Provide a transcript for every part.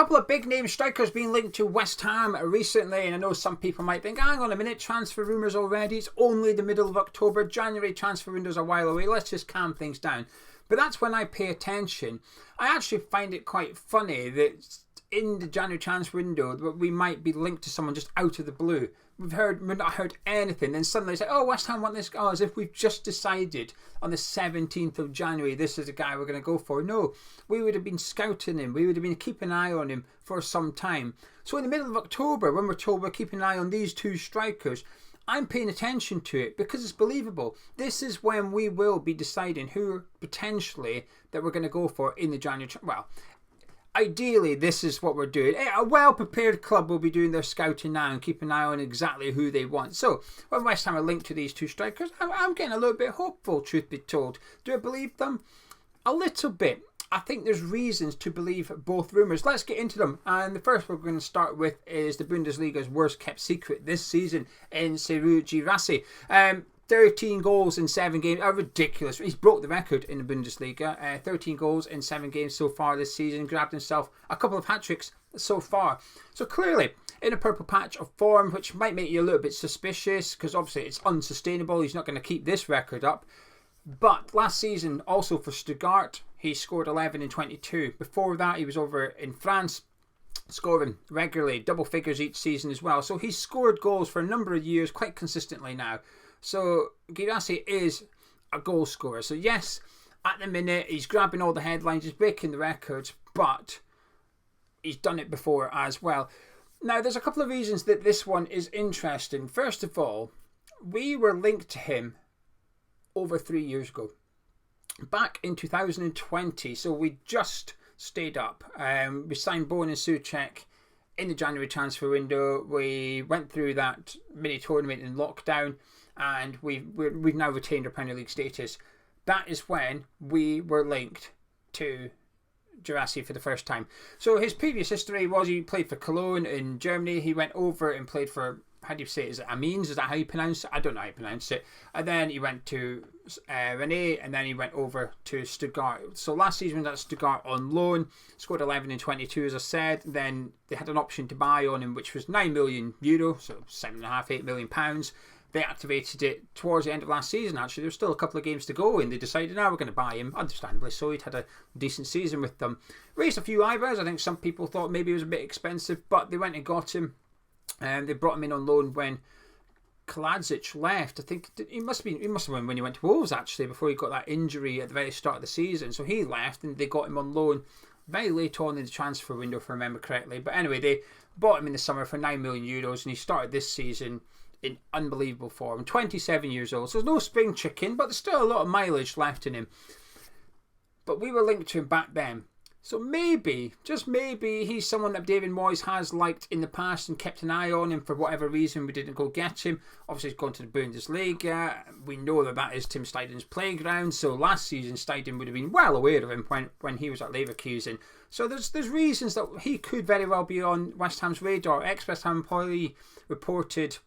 couple of big name strikers being linked to West Ham recently, and I know some people might think, hang on a minute, transfer rumours already, it's only the middle of October, January transfer window's a while away, let's just calm things down. But that's when I pay attention. I actually find it quite funny that in the January transfer window we might be linked to someone just out of the blue. We've not heard anything, then suddenly say, oh, West Ham want this guy, as if we've just decided on the 17th of January this is the guy we're going to go for. No, we would have been scouting him, we would have been keeping an eye on him for some time. So in the middle of October, when we're told we're keeping an eye on these two strikers, I'm paying attention to it because it's believable. This is when we will be deciding who potentially that we're going to go for in the January. Well, ideally, this is what we're doing. A well-prepared club will be doing their scouting now and keep an eye on exactly who they want. So, when West Ham are linked to these two strikers, I'm getting a little bit hopeful, truth be told. Do I believe them? A little bit. I think there's reasons to believe both rumours. Let's get into them. And the first we're going to start with is the Bundesliga's worst kept secret this season in Sehrou Guirassy. 13 goals in 7 games. Ridiculous. He's broke the record in the Bundesliga. 13 goals in 7 games so far this season. Grabbed himself a couple of hat-tricks so far. So clearly in a purple patch of form, which might make you a little bit suspicious because obviously it's unsustainable. He's not going to keep this record up. But last season, also for Stuttgart, he scored 11 in 22. Before that, he was over in France, scoring regularly, double figures each season as well. So he's scored goals for a number of years, quite consistently now. So Guirassy is a goal scorer. So yes, at the minute, he's grabbing all the headlines, he's breaking the records, but he's done it before as well. Now, there's a couple of reasons that this one is interesting. First of all, we were linked to him over 3 years ago, back in 2020. So we just stayed up. We signed Bowen and Souček in the January transfer window. We went through that mini tournament in lockdown, and we've now retained our Premier League status. That is when we were linked to Guirassy for the first time. So his previous history was he played for Cologne in Germany. He went over and played for, how do you say it? Is it Amiens? Is that how you pronounce it? I don't know how you pronounce it. And then he went to Rennes, and then he went over to Stuttgart. So last season he was at Stuttgart on loan, scored 11 in 22 as I said. Then they had an option to buy on him, which was €9 million, so £7.5, £8 million. They activated it towards the end of last season, actually. There was still a couple of games to go, and they decided, now we're going to buy him. Understandably so, he'd had a decent season with them. Raised a few eyebrows. I think some people thought maybe it was a bit expensive, but they went and got him. They brought him in on loan when Kaladzic left. I think he must have been when he went to Wolves, actually, before he got that injury at the very start of the season. So he left, and they got him on loan very late on in the transfer window, if I remember correctly. But anyway, they bought him in the summer for €9 million, and he started this season in unbelievable form. 27 years old, so there's no spring chicken, but there's still a lot of mileage left in him. But we were linked to him back then. So maybe, just maybe, he's someone that David Moyes has liked in the past and kept an eye on him. For whatever reason, we didn't go get him. Obviously, he's gone to the Bundesliga. We know that is Tim Steiden's playground. So last season, Steiden would have been well aware of him when he was at Leverkusen. So there's reasons that he could very well be on West Ham's radar. Ex-West Ham employee reported,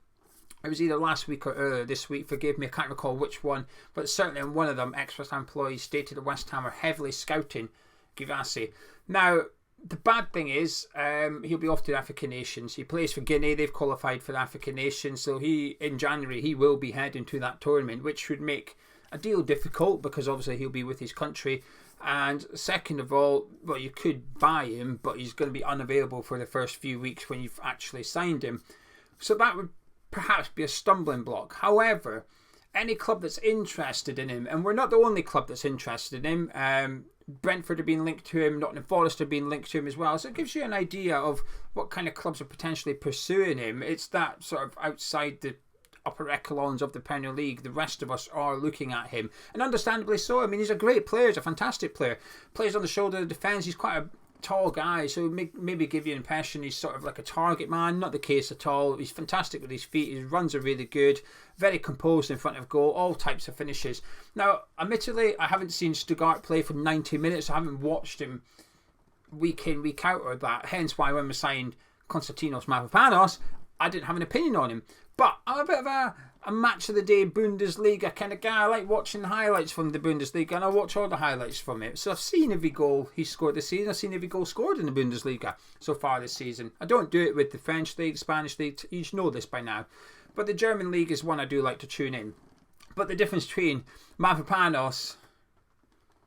it was either last week or earlier this week, forgive me, I can't recall which one, but certainly on one of them, ex-West Ham employees stated that West Ham are heavily scouting Guirassy. Now, the bad thing is, he'll be off to the African nations. He plays for Guinea, they've qualified for the African nations, so in January he will be heading to that tournament, which would make a deal difficult because obviously he'll be with his country. And second of all, well, you could buy him, but he's going to be unavailable for the first few weeks when you've actually signed him. So that would perhaps be a stumbling block. However, any club that's interested in him, and we're not the only club that's interested in him, Brentford have been linked to him, Nottingham Forest have been linked to him as well, so it gives you an idea of what kind of clubs are potentially pursuing him. It's that sort of outside the upper echelons of the Premier League, the rest of us are looking at him, and understandably so. I mean, he's a great player, he's a fantastic player, plays on the shoulder of the defence, he's quite a tall guy, so maybe give you an impression he's sort of like a target man. Not the case at all. He's fantastic with his feet, his runs are really good, very composed in front of goal, all types of finishes. Now, admittedly, I haven't seen Stuttgart play for 90 minutes. I haven't watched him week in, week out or that, hence why when we signed Konstantinos Mavropanos, I didn't have an opinion on him. But I'm a bit of a a match of the day Bundesliga kind of guy. I like watching the highlights from the Bundesliga, and I watch all the highlights from it. So I've seen every goal he scored this season. I've seen every goal scored in the Bundesliga so far this season. I don't do it with the French league, Spanish league. You should know this by now. But the German league is one I do like to tune in. But the difference between Mavropanos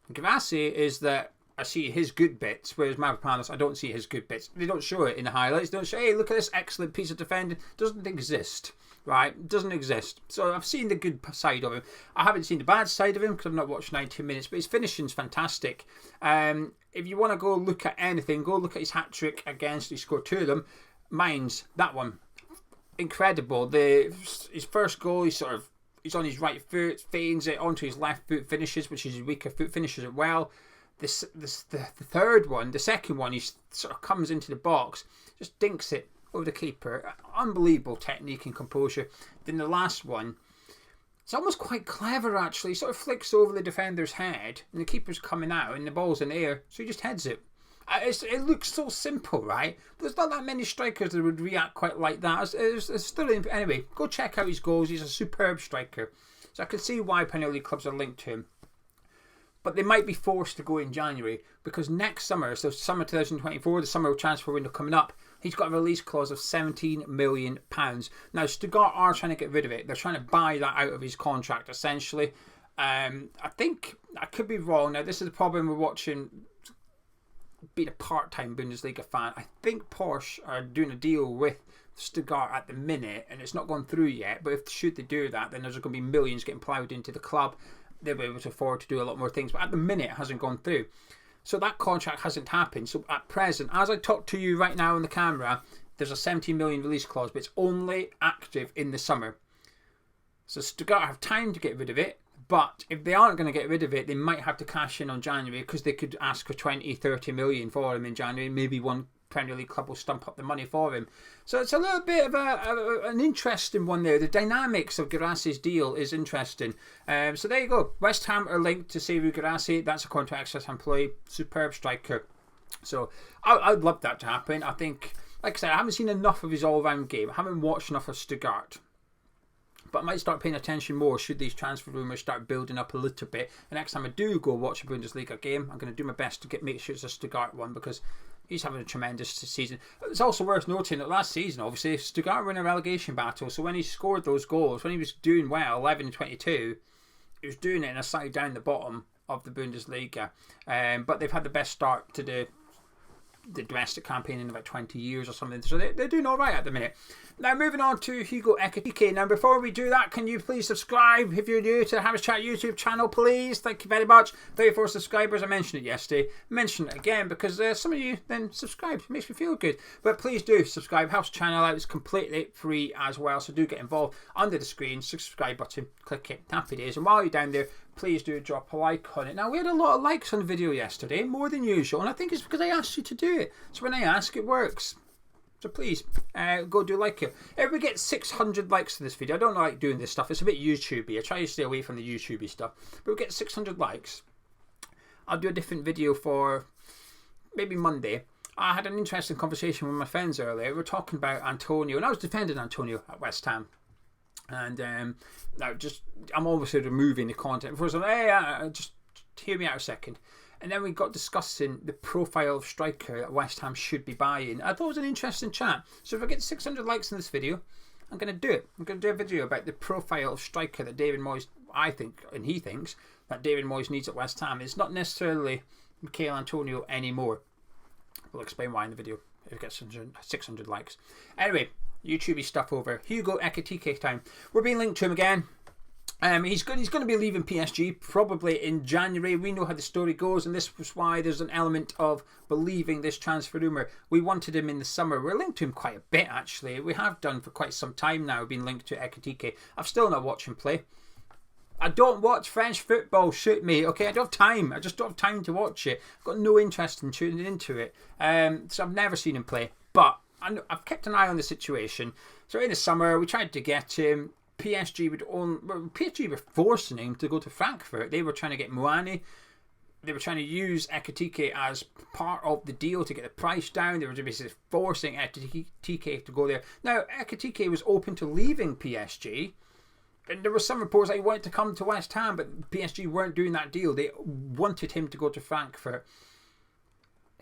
and Guirassy is that I see his good bits, whereas Mavropanos, I don't see his good bits. They don't show it in the highlights. They don't show, hey, look at this excellent piece of defending. It doesn't exist, right? It doesn't exist. So I've seen the good side of him. I haven't seen the bad side of him because I've not watched 90 minutes, but his finishing's fantastic. If you want to go look at anything, go look at his hat-trick against, he scored 2 of them. Mine's that one. Incredible. His first goal, he's on his right foot, feigns it onto his left foot, finishes, which is his weaker foot, finishes it well. The third one, the second one, he sort of comes into the box, just dinks it over the keeper. Unbelievable technique and composure. Then the last one, it's almost quite clever actually. He sort of flicks over the defender's head, and the keeper's coming out, and the ball's in the air, so he just heads it. It looks so simple, right? But there's not that many strikers that would react quite like that. It's still anyway, go check out his goals. He's a superb striker. So I can see why Premier League clubs are linked to him. But they might be forced to go in January because next summer, so summer 2024, the summer transfer window coming up, he's got a release clause of £17 million. Now, Stuttgart are trying to get rid of it. They're trying to buy that out of his contract, essentially. I think, I could be wrong. Now, this is the problem with watching, being a part-time Bundesliga fan. I think Porsche are doing a deal with Stuttgart at the minute, and it's not gone through yet. But should they do that, then there's going to be millions getting ploughed into the club. They'll be able to afford to do a lot more things, but at the minute it hasn't gone through. So that contract hasn't happened. So at present, as I talk to you right now on the camera, there's a 17 million release clause, but it's only active in the summer. So Stuttgart have time to get rid of it, but if they aren't going to get rid of it, they might have to cash in on January because they could ask for 20-30 million for him in January. Maybe one Premier League club will stump up the money for him. So it's a little bit of an interesting one there. The dynamics of Guirassy's deal is interesting. So there you go. West Ham are linked to Sehrou Guirassy. That's a contract access employee. Superb striker. So I'd love that to happen. I think, like I said, I haven't seen enough of his all-round game. I haven't watched enough of Stuttgart. But I might start paying attention more should these transfer rumours start building up a little bit. And next time I do go watch a Bundesliga game, I'm going to do my best to make sure it's a Stuttgart one because he's having a tremendous season. It's also worth noting that last season, obviously, Stuttgart were in a relegation battle. So when he scored those goals, when he was doing well, 11 and 22, he was doing it in a side down the bottom of the Bundesliga. But they've had the best start to the domestic campaign in about 20 years or something. So they're doing all right at the minute. Now, moving on to Hugo Ekitiké. Now, before we do that, can you please subscribe if you're new to the Have a Chat YouTube channel, please? Thank you very much. 34 subscribers. I mentioned it yesterday. Mention it again because some of you then subscribe. It makes me feel good. But please do subscribe. Helps the channel out. It's completely free as well. So do get involved. Under the screen, subscribe button. Click it. Happy days. And while you're down there, please do drop a like on it. Now, we had a lot of likes on the video yesterday, more than usual, and I think it's because I asked you to do it. So when I ask, it works. So please, go do like it. If we get 600 likes to this video, I don't like doing this stuff. It's a bit YouTubey. I try to stay away from the YouTubey stuff. But we get 600 likes, I'll do a different video for maybe Monday. I had an interesting conversation with my friends earlier. We were talking about Antonio, and I was defending Antonio at West Ham. And now I'm obviously removing the content. Before I was like, hey, just hear me out a second. And then we got discussing the profile of striker that West Ham should be buying. I thought it was an interesting chat. So if I get 600 likes in this video, I'm going to do it. I'm going to do a video about the profile of striker that David Moyes, I think, and he thinks, that David Moyes needs at West Ham. It's not necessarily Mikel Antonio anymore. We'll explain why in the video if it gets 600 likes. Anyway, YouTubey stuff over. Hugo Ekitiké time. We're being linked to him again. He's going to be leaving PSG probably in January. We know how the story goes, and this was why there's an element of believing this transfer rumour. We wanted him in the summer. We're linked to him quite a bit, actually. We have done for quite some time now, been linked to Ekitiké. I've still not watched him play. I don't watch French football, shoot me, okay? I don't have time. I just don't have time to watch it. I've got no interest in tuning into it. So I've never seen him play. But I've kept an eye on the situation. So in the summer, we tried to get him. PSG were forcing him to go to Frankfurt. They were trying to get Muani. They were trying to use Ekitiké as part of the deal to get the price down. They were basically forcing Ekitiké to go there. Now, Ekitiké was open to leaving PSG, And there were some reports that he wanted to come to West Ham, but PSG weren't doing that deal. They wanted him to go to Frankfurt.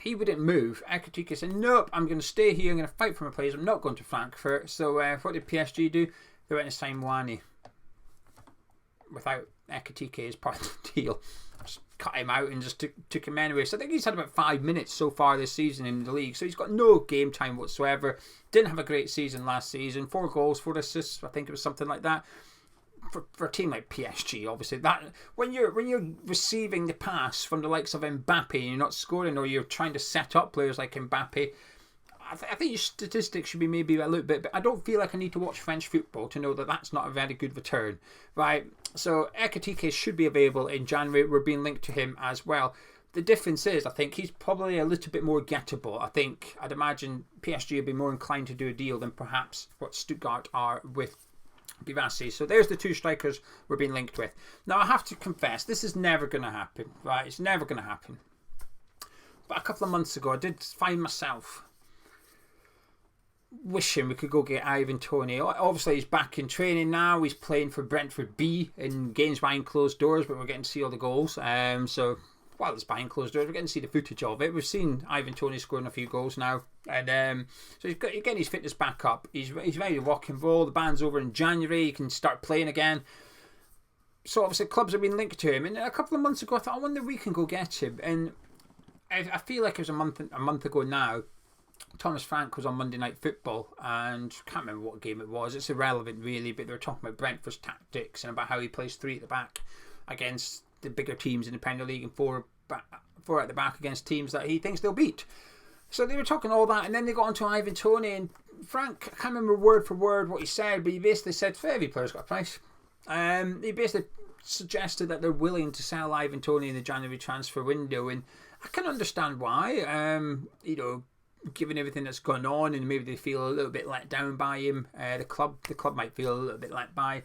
He wouldn't move. Ekitiké said, nope, I'm going to stay here. I'm going to fight for my players. I'm not going to Frankfurt. So what did PSG do? They went to sign Toney without Ekitiké as part of the deal. Just cut him out and just took him anyway. So I think he's had about 5 minutes so far this season in the league. So he's got no game time whatsoever. Didn't have a great season last season. 4 goals, 4 assists. I think it was something like that. For a team like PSG, obviously, that when you're receiving the pass from the likes of Mbappe and you're not scoring, or you're trying to set up players like Mbappe, I think your statistics should be maybe a little bit. But I don't feel like I need to watch French football to know that that's not a very good return, right? So Ekitiké should be available in January. We're being linked to him as well. The difference is, I think he's probably a little bit more gettable. I'd imagine PSG would be more inclined to do a deal than perhaps what Stuttgart are with Guirassy. So there's the 2 strikers we're being linked with. Now I have to confess, this is never going to happen, right? It's never going to happen. But a couple of months ago, I did find myself wishing we could go get Ivan Toney. Obviously, he's back in training now. He's playing for Brentford B in games behind closed doors, but we're getting to see all the goals. So while it's behind closed doors, we're getting to see the footage of it. We've seen Ivan Toney scoring a few goals now. And so he's getting his fitness back up. He's ready to rock and roll. The ban's over in January. He can start playing again. So obviously clubs have been linked to him. And a couple of months ago, I thought, I wonder if we can go get him. And I feel like it was a month ago now. Thomas Frank was on Monday Night Football, and I can't remember what game it was. It's irrelevant really, but they were talking about Brentford's tactics and about how he plays 3 at the back against the bigger teams in the Premier League and 4 at the back against teams that he thinks they'll beat. So they were talking all that, and then they got onto Ivan Toney, and Frank, I can't remember word for word what he said, but he basically said, for every player's got a price. He basically suggested that they're willing to sell Ivan Toney in the January transfer window, and I can understand why. Given everything that's gone on, and maybe they feel a little bit let down by him. The club might feel a little bit let by.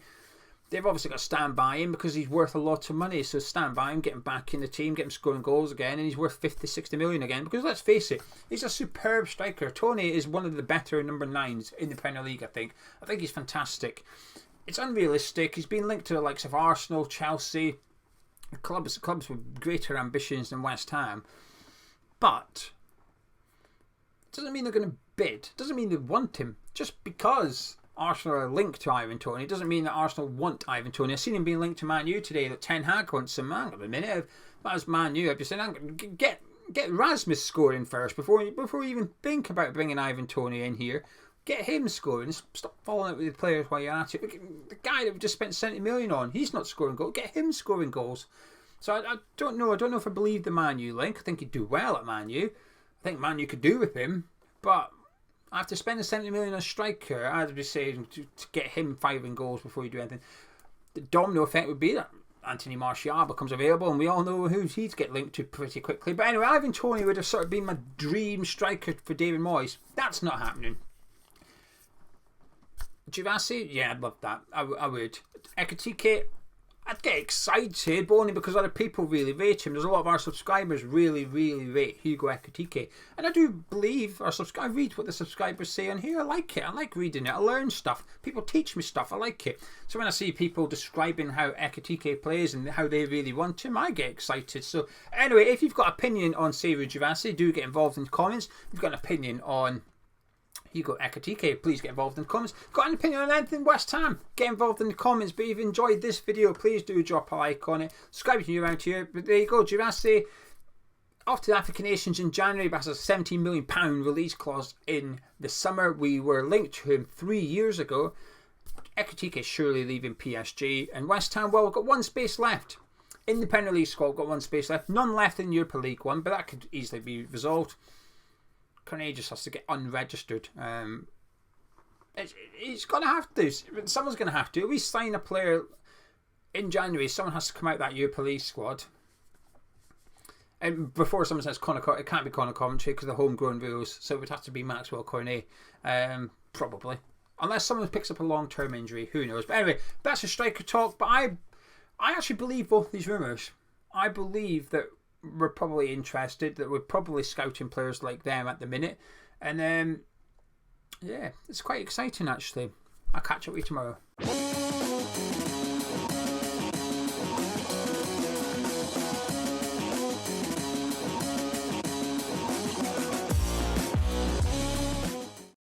They've obviously got to stand by him because he's worth a lot of money. So stand by him, get him back in the team, get him scoring goals again, and he's worth 50, 60 million again. Because let's face it, he's a superb striker. Toney is one of the better number 9s in the Premier League, I think. I think he's fantastic. It's unrealistic. He's been linked to the likes of Arsenal, Chelsea, clubs with greater ambitions than West Ham. But it doesn't mean they're going to bid. It doesn't mean they want him. Just because Arsenal are linked to Ivan Toney doesn't mean that Arsenal want Ivan Toney. I've seen him being linked to Man U today, that Ten Hag wants him. Hang on a minute, if that was Man U, I'd be saying, get Rasmus scoring first before you even think about bringing Ivan Toney in here. Get him scoring. Stop falling out with the players while you're at it. The guy that we just spent 70 million on, he's not scoring goals. Get him scoring goals. So I don't know. I don't know if I believe the Man U link. I think he'd do well at Man U. I think Man U could do with him, but after spending 70 million on a striker, I'd be saying to get him 5 goals before you do anything. The domino effect would be that Anthony Martial becomes available, and we all know who he'd get linked to pretty quickly. But anyway, Ivan Toney would have sort of been my dream striker for David Moyes. That's not happening. Guirassy, yeah, I'd love that. I would. Ekitiké, I'd get excited, but only because other people really rate him. There's a lot of our subscribers really, really rate Hugo Ekitiké. And I do believe I read what the subscribers say on here. I like it. I like reading it. I learn stuff. People teach me stuff. I like it. So when I see people describing how Ekitiké plays and how they really want him, I get excited. So anyway, if you've got an opinion on Sehrou Guirassy, do get involved in the comments. If you've got an opinion on Hugo Ekitiké, please get involved in the comments. Got an opinion on anything West Ham? Get involved in the comments. But if you've enjoyed this video, please do drop a like on it. Subscribe if you're new around here. But there you go, Guirassy off to the African nations in January, but has a £17 million release clause in the summer. We were linked to him 3 years ago. Ekitiké is surely leaving PSG, and West Ham, well, we've got 1 space left in the Premier League squad. We've got 1 space left, none left in Europa League 1, but that could easily be resolved. Toney just has to get unregistered. He's going to have to. Someone's going to have to. If we sign a player in January, someone has to come out that Europa League squad. And before someone says Connor, it can't be Connor Coventry because of the homegrown rules. So it would have to be Maxwell Cornet. Probably. Unless someone picks up a long-term injury. Who knows? But anyway, that's a striker talk. But I actually believe both these rumours. I believe that we're probably interested, that we're probably scouting players like them at the minute, and yeah, it's quite exciting actually. I'll catch up with you tomorrow.